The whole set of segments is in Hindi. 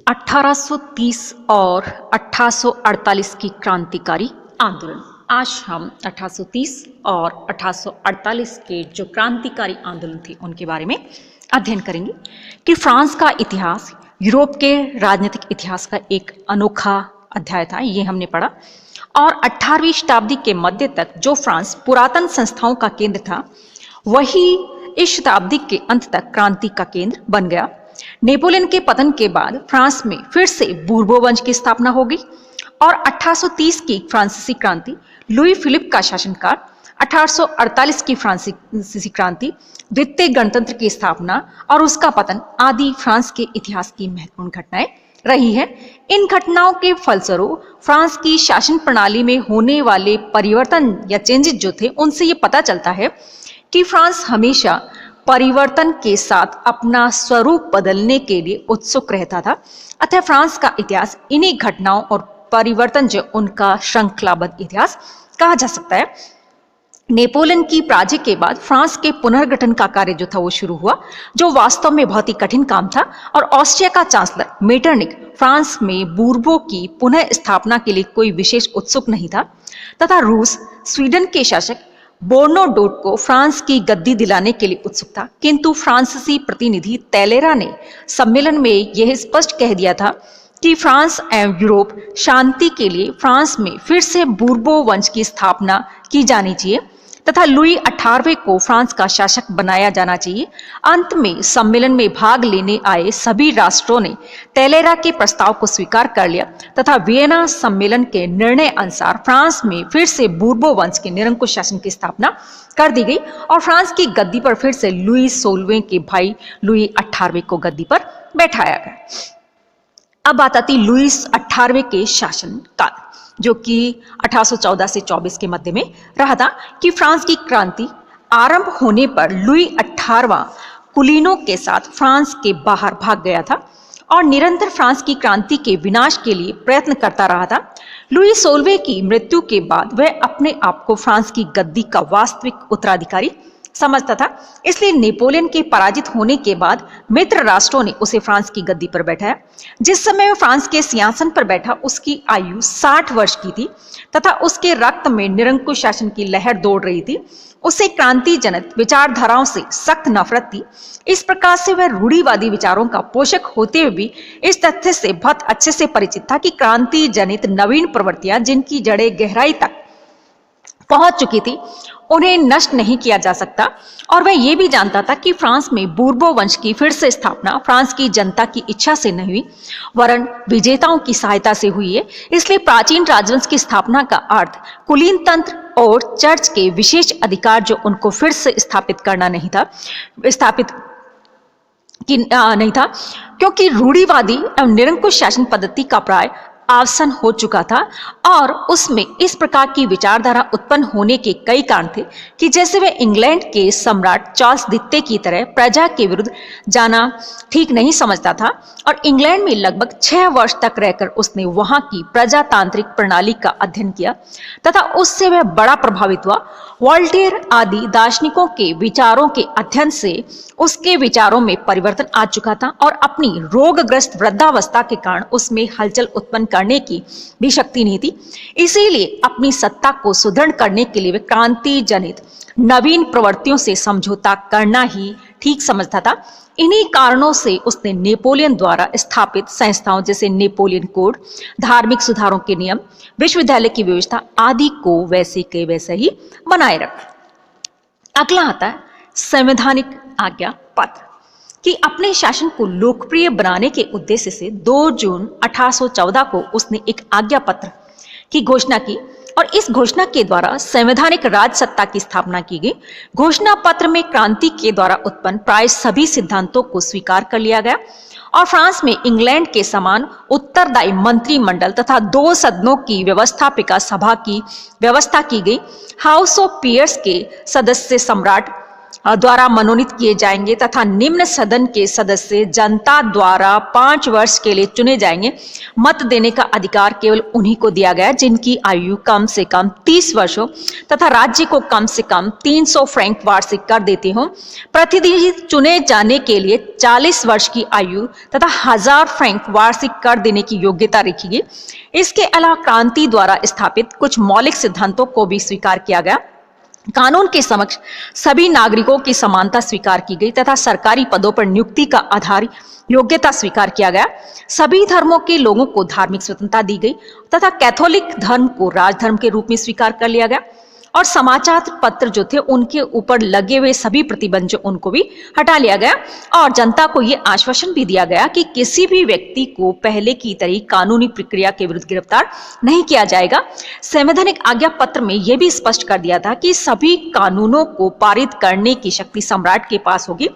1830 और 1848 की क्रांतिकारी आंदोलन। आज हम 1830 और 1848 के जो क्रांतिकारी आंदोलन थे उनके बारे में अध्ययन करेंगे कि फ्रांस का इतिहास यूरोप के राजनीतिक इतिहास का एक अनोखा अध्याय था, ये हमने पढ़ा। और 18वीं शताब्दी के मध्य तक जो फ्रांस पुरातन संस्थाओं का केंद्र था, वही इस शताब्दी के अंत तक क्रांति का केंद्र बन गया। नेपोलियन के पतन के बाद फ्रांस में फिर से बूर्बो वंश की स्थापना हो गई और 1830 की फ्रांसीसी क्रांति, लुई फिलिप का शासनकाल, 1848 की फ्रांसीसी क्रांति, द्वितीय गणतंत्र की स्थापना और उसका पतन आदि फ्रांस के इतिहास की महत्वपूर्ण घटनाएं रही है। इन घटनाओं के फलस्वरूप फ्रांस की शासन प्रणाली में होने वाले परिवर्तन या चेंजेस जो थे, उनसे ये पता चलता है कि फ्रांस हमेशा परिवर्तन के साथ अपना स्वरूप बदलने के लिए उत्सुक रहता था। अतः फ्रांस का इतिहास इन्हीं घटनाओं और परिवर्तन जो उनका श्रृंखलाबद्ध इतिहास कहा जा सकता है। नेपोलियन की पराजय के बाद फ्रांस के पुनर्गठन का कार्य जो था वो शुरू हुआ, जो वास्तव में बहुत ही कठिन काम था। और ऑस्ट्रिया का चांसलर मेटरनिक फ्रांस में बूर्बो की पुनः स्थापना के लिए कोई विशेष उत्सुक नहीं था, तथा रूस स्वीडन के शासक बोर्नोडोट को फ्रांस की गद्दी दिलाने के लिए उत्सुक था। किंतु फ्रांसीसी प्रतिनिधि तैलेरा ने सम्मेलन में यह स्पष्ट कह दिया था कि फ्रांस एवं यूरोप शांति के लिए फ्रांस में फिर से बूर्बो वंश की स्थापना की जानी चाहिए तथा लुई 18वें को फ्रांस का शासक बनाया जाना चाहिए। अंत में सम्मेलन में भाग लेने आए सभी राष्ट्रों ने तैलेरा के प्रस्ताव को स्वीकार कर लिया तथा वियना सम्मेलन के निर्णय अनुसार फ्रांस में फिर से बूर्बो वंश के निरंकुश शासन की स्थापना कर दी गई और फ्रांस की गद्दी पर फिर से लुई 16वें के भाई लुई 18वें को गद्दी पर बैठाया गया। अब बात आती लुई 18वें के शासन काल, जो कि 1814 से 24 के मध्य में रहा था। कि फ्रांस की क्रांति आरंभ होने पर लुई 18वां कुलीनों के साथ फ्रांस के बाहर भाग गया था और निरंतर फ्रांस की क्रांति के विनाश के लिए प्रयत्न करता रहा था। लुई 16वें की मृत्यु के बाद वह अपने आप को फ्रांस की गद्दी का वास्तविक उत्तराधिकारी समझता था। इसलिए नेपोलियन के पराजित होने के बाद मित्र राष्ट्रों ने उसे फ्रांस की गद्दी पर बैठाया। जिस समय वह फ्रांस के सिंहासन पर बैठा, उसकी आयु 60 वर्ष की थी तथा उसके रक्त में निरंकुश शासन की लहर दौड़ रही थी। उसे क्रांति जनित विचारधाराओं से सख्त नफरत थी। इस प्रकार से वह रूढ़िवादी विचारों का पोषक होते हुए भी इस तथ्य से बहुत अच्छे से परिचित था कि क्रांति जनित नवीन प्रवृत्तियां जिनकी जड़ें गहराई तक पहुंच चुकी थी, उन्हें नष्ट नहीं किया जा सकता। और वह यह भी जानता था कि फ्रांस में बूर्बो वंश की फिर से स्थापना फ्रांस की जनता की इच्छा से नहीं हुई, वरन विजेताओं की सहायता से हुई है। इसलिए प्राचीन राजवंश की स्थापना का अर्थ कुलीन तंत्र और चर्च के विशेष अधिकार जो उनको फिर से स्थापित करना नहीं था, क्योंकि रूढ़िवादी एवं निरंकुश शासन पद्धति का प्राय अवसान हो चुका था और उसमें इस प्रकार की विचारधारा उत्पन्न होने के कई कारण थे कि जैसे वह इंग्लैंड के सम्राट चार्ल्स द्वितीय की तरह प्रजा के विरुद्ध जाना ठीक नहीं समझता था और इंग्लैंड में लगभग 6 वर्ष तक रहकर उसने वहां की प्रजातांत्रिक प्रणाली का अध्ययन किया तथा उससे वह बड़ा प्रभावित हुआ। वॉल्टेयर आदि दार्शनिकों के विचारों के अध्ययन से उसके विचारों में परिवर्तन आ चुका था और अपनी रोगग्रस्त वृद्धावस्था के कारण उसमें हलचल उत्पन्न करने की भी शक्ति नहीं थी। इसीलिए अपनी सत्ता को सुदृढ़ करने के लिए वे क्रांति जनित नवीन प्रवृत्तियों से समझौता करना ही ठीक समझता था। इन्हीं कारणों से उसने नेपोलियन द्वारा स्थापित संस्थाओं जैसे नेपोलियन कोड, धार्मिक सुधारों के नियम, विश्वविद्यालय की व्यवस्था आदि को वैसे के वैसे ही बनाए रखा। अगला आता है संवैधानिक आज्ञा पत्र। कि अपने शासन को लोकप्रिय बनाने के उद्देश्य से 2 जून 1814 को उसने एक आज्ञा पत्र की घोषणा की और इस घोषणा के द्वारा संवैधानिक राज सत्ता की स्थापना की गई। घोषणा पत्र में क्रांति के द्वारा उत्पन्न प्राय सभी सिद्धांतों को स्वीकार कर लिया गया और फ्रांस में इंग्लैंड के समान उत्तरदायी मंत्रिमंडल तथा 2 सदनों की व्यवस्थापिका सभा की व्यवस्था की गई। हाउस ऑफ पीयर्स के सदस्य सम्राट द्वारा मनोनीत किए जाएंगे तथा निम्न सदन के सदस्य जनता द्वारा 5 वर्ष के लिए चुने जाएंगे। मत देने का अधिकार केवल उन्हीं को दिया गया जिनकी आयु कम से कम 30 वर्ष हो तथा राज्य को कम से कम 300 फ्रैंक वार्षिक कर देते हो। प्रतिनिधि चुने जाने के लिए 40 वर्ष की आयु तथा 1000 फ्रैंक वार्षिक कर देने की योग्यता रखी गई। इसके अलावा क्रांति द्वारा स्थापित कुछ मौलिक सिद्धांतों को भी स्वीकार किया गया। कानून के समक्ष सभी नागरिकों की समानता स्वीकार की गई तथा सरकारी पदों पर नियुक्ति का आधार योग्यता स्वीकार किया गया। सभी धर्मों के लोगों को धार्मिक स्वतंत्रता दी गई तथा कैथोलिक धर्म को राजधर्म के रूप में स्वीकार कर लिया गया और समाचार पत्र जो थे उनके ऊपर लगे हुए सभी प्रतिबंध जो उनको भी हटा लिया गया और जनता को यह आश्वासन भी दिया गया कि किसी भी व्यक्ति को पहले की तरह कानूनी प्रक्रिया के विरुद्ध गिरफ्तार नहीं किया जाएगा। संवैधानिक आज्ञा पत्र में यह भी स्पष्ट कर दिया था कि सभी कानूनों को पारित करने की शक्ति सम्राट के पास होगी।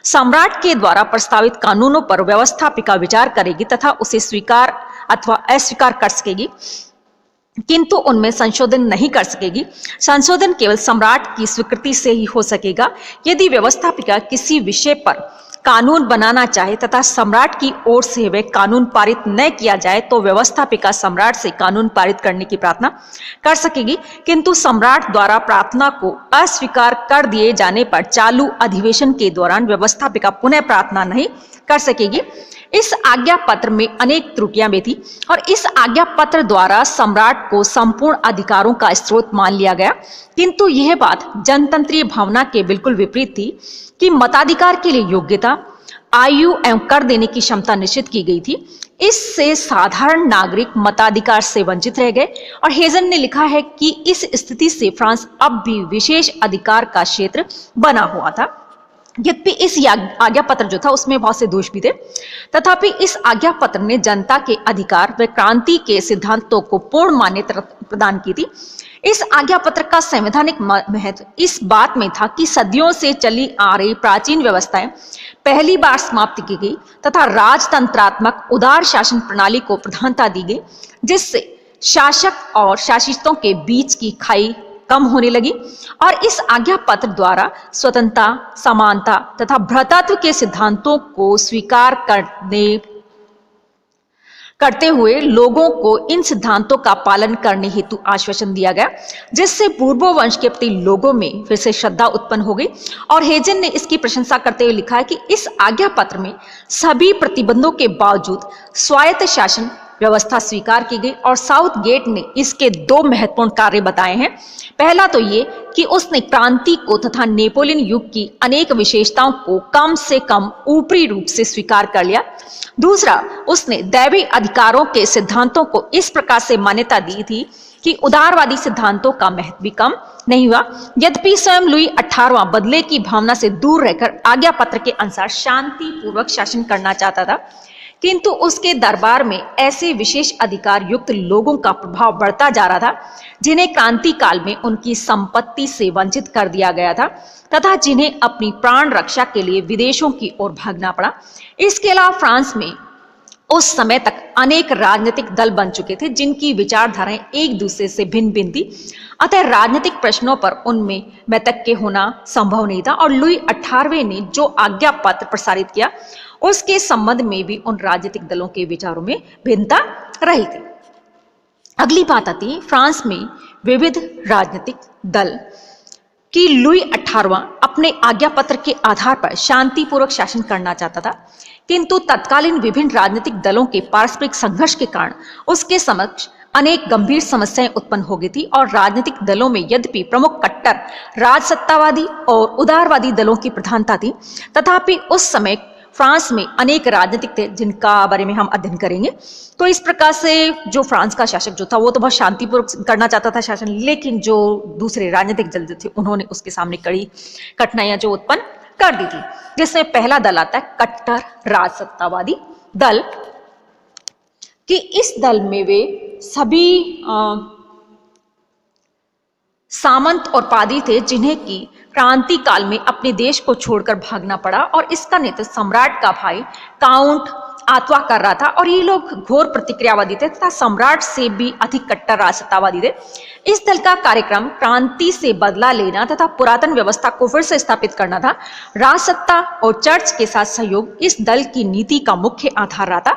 सम्राट के द्वारा प्रस्तावित कानूनों पर व्यवस्थापिका विचार करेगी तथा उसे स्वीकार अथवा अस्वीकार कर सकेगी, किंतु उनमें संशोधन नहीं कर सकेगी। संशोधन केवल सम्राट की स्वीकृति से ही हो सकेगा। यदि व्यवस्थापिका किसी विषय पर कानून बनाना चाहे तथा सम्राट की ओर से वह कानून पारित न किया जाए तो व्यवस्थापिका सम्राट से कानून पारित करने की प्रार्थना कर सकेगी, किंतु सम्राट द्वारा प्रार्थना को अस्वीकार कर दिए जाने पर चालू अधिवेशन के दौरान व्यवस्थापिका पुनः प्रार्थना नहीं कर सकेगी। इस आज्ञा पत्र में अनेक त्रुटियां भी थी और इस आज्ञा पत्र द्वारा सम्राट को संपूर्ण अधिकारों का स्रोत मान लिया गया, किंतु यह बात जनतंत्रीय भावना के बिल्कुल विपरीत थी कि मताधिकार के लिए योग्यता, आयु एवं कर देने की क्षमता निश्चित की गई थी। इससे साधारण नागरिक मताधिकार से वंचित रह गए और हेजन ने लिखा है कि इस स्थिति से फ्रांस अब भी विशेष अधिकार का क्षेत्र बना हुआ था। यद्यपि इस आज्ञा पत्र जो था उसमें बहुत से दोष भी थे, तथापि इस आज्ञा पत्र ने जनता के अधिकार व क्रांति के सिद्धांतों को पूर्ण मान्यता प्रदान की थी। इस आज्ञा पत्र का संवैधानिक महत्व इस बात में था कि सदियों से चली आ रही प्राचीन व्यवस्थाएं पहली बार समाप्त की गई तथा राजतंत्रात्मक उदार शासन प्रणाली को प्रधानता दी गई, जिससे शासक और शासितों के बीच की खाई कम होने लगी और इस आज्ञा पत्र द्वारा स्वतंत्रता, समानता तथा भ्रातृत्व के सिद्धांतों को स्वीकार करते हुए लोगों को इन सिद्धांतों का पालन करने हेतु आश्वासन दिया गया, जिससे पूर्वो वंश के प्रति लोगों में फिर से श्रद्धा उत्पन्न हो गई। और हेजन ने इसकी प्रशंसा करते हुए लिखा है कि इस आज्ञा पत्र में सभी प्रतिबंधों के बावजूद स्वायत्त शासन व्यवस्था स्वीकार की गई और साउथ गेट ने इसके 2 महत्वपूर्ण कार्य बताए हैं। पहला तो ये कि उसने क्रांति को तथा नेपोलियन युग की अनेक विशेषताओं को कम से कम ऊपरी रूप से स्वीकार कर लिया। दूसरा, उसने दैवी अधिकारों के सिद्धांतों को इस प्रकार से मान्यता दी थी कि उदारवादी सिद्धांतों का महत्व भी कम नहीं हुआ। यद्यपि स्वयं लुई 18वां बदले की भावना से दूर रहकर आज्ञा पत्र के अनुसार शांतिपूर्वक शासन करना चाहता था, किंतु उसके दरबार में ऐसे विशेष अधिकार युक्त लोगों का प्रभाव बढ़ता जा रहा था जिन्हें क्रांति काल में उनकी संपत्ति से वंचित कर दिया गया था तथा जिन्हें अपनी प्राण रक्षा के लिए विदेशों की ओर भागना पड़ा। इसके अलावा फ्रांस में उस समय तक अनेक राजनीतिक दल बन चुके थे जिनकी विचारधाराएं एक दूसरे से भिन्न भिन्न थी, अतः राजनीतिक प्रश्नों पर उनमें मैतक्य होना संभव नहीं था और लुई 18वें ने जो आज्ञा पत्र प्रसारित किया उसके संबंध में भी उन राजनीतिक दलों के विचारों में भिन्नता रही थी। अगली बात आती है फ्रांस में विविध राजनीतिक दल कि लुई 18वां अपने आज्ञा पत्र के आधार पर शांतिपूर्वक शासन करना चाहता था, किंतु तत्कालीन विभिन्न राजनीतिक दलों के पारस्परिक संघर्ष के कारण उसके समक्ष अनेक गंभीर समस्याएं उत्पन्न हो गई थी और राजनीतिक दलों में यद्यपि प्रमुख कट्टर राजसत्तावादी और उदारवादी दलों की प्रधानता थी, तथापि उस समय फ्रांस में अनेक राजनीतिक थे जिनका बारे में हम अध्ययन करेंगे। तो इस प्रकार से जो फ्रांस का शासक जो था वो तो बहुत शांतिपूर्वक करना चाहता था शासन, लेकिन जो दूसरे राजनीतिक दल थे उन्होंने उसके सामने कड़ी कठिनाइयां जो उत्पन्न कर दी थी, जिसमें पहला दल आता है कट्टर राजसत्तावादी दल कि इस दल में वे सभी सामंत और पादी थे जिन्हें की क्रांति काल में अपने देश को छोड़कर भागना पड़ा और इसका नेतृत्व सम्राट का भाई काउंट आत्वा कर रहा था और ये लोग घोर प्रतिक्रियावादी थे तथा सम्राट से भी अधिक कट्टर राजसत्तावादी थे। इस दल का कार्यक्रम क्रांति से बदला लेना तथा पुरातन व्यवस्था को फिर से स्थापित करना था। राजसत्ता और चर्च के साथ सहयोग इस दल की नीति का मुख्य आधार रहा था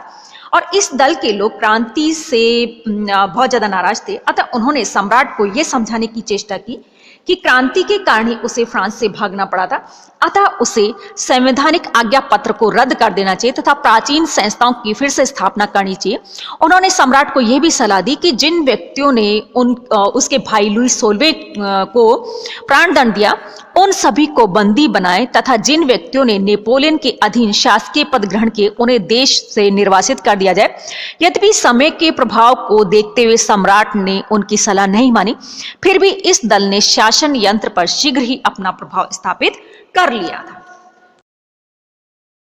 और इस दल के लोग क्रांति से बहुत ज्यादा नाराज थे। अतः उन्होंने सम्राट को यह समझाने की चेष्टा की कि क्रांति के कारण ही उसे फ्रांस से भागना पड़ा था, अतः उसे संवैधानिक आज्ञा पत्र को रद्द कर देना चाहिए तथा प्राचीन संस्थाओं की फिर से स्थापना करनी चाहिए। उन्होंने सम्राट को यह भी सलाह दी कि जिन व्यक्तियों ने उसके भाई लुई 16वें को प्राणदंड दिया उन सभी को बंदी बनाए तथा जिन व्यक्तियों ने नेपोलियन के अधीन शासकीय पद ग्रहण किए उन्हें देश से निर्वासित कर दिया जाए। यद्यपि समय के प्रभाव को देखते हुए सम्राट ने उनकी सलाह नहीं मानी, फिर भी इस दल ने शासन यंत्र पर शीघ्र ही अपना प्रभाव स्थापित कर लिया था।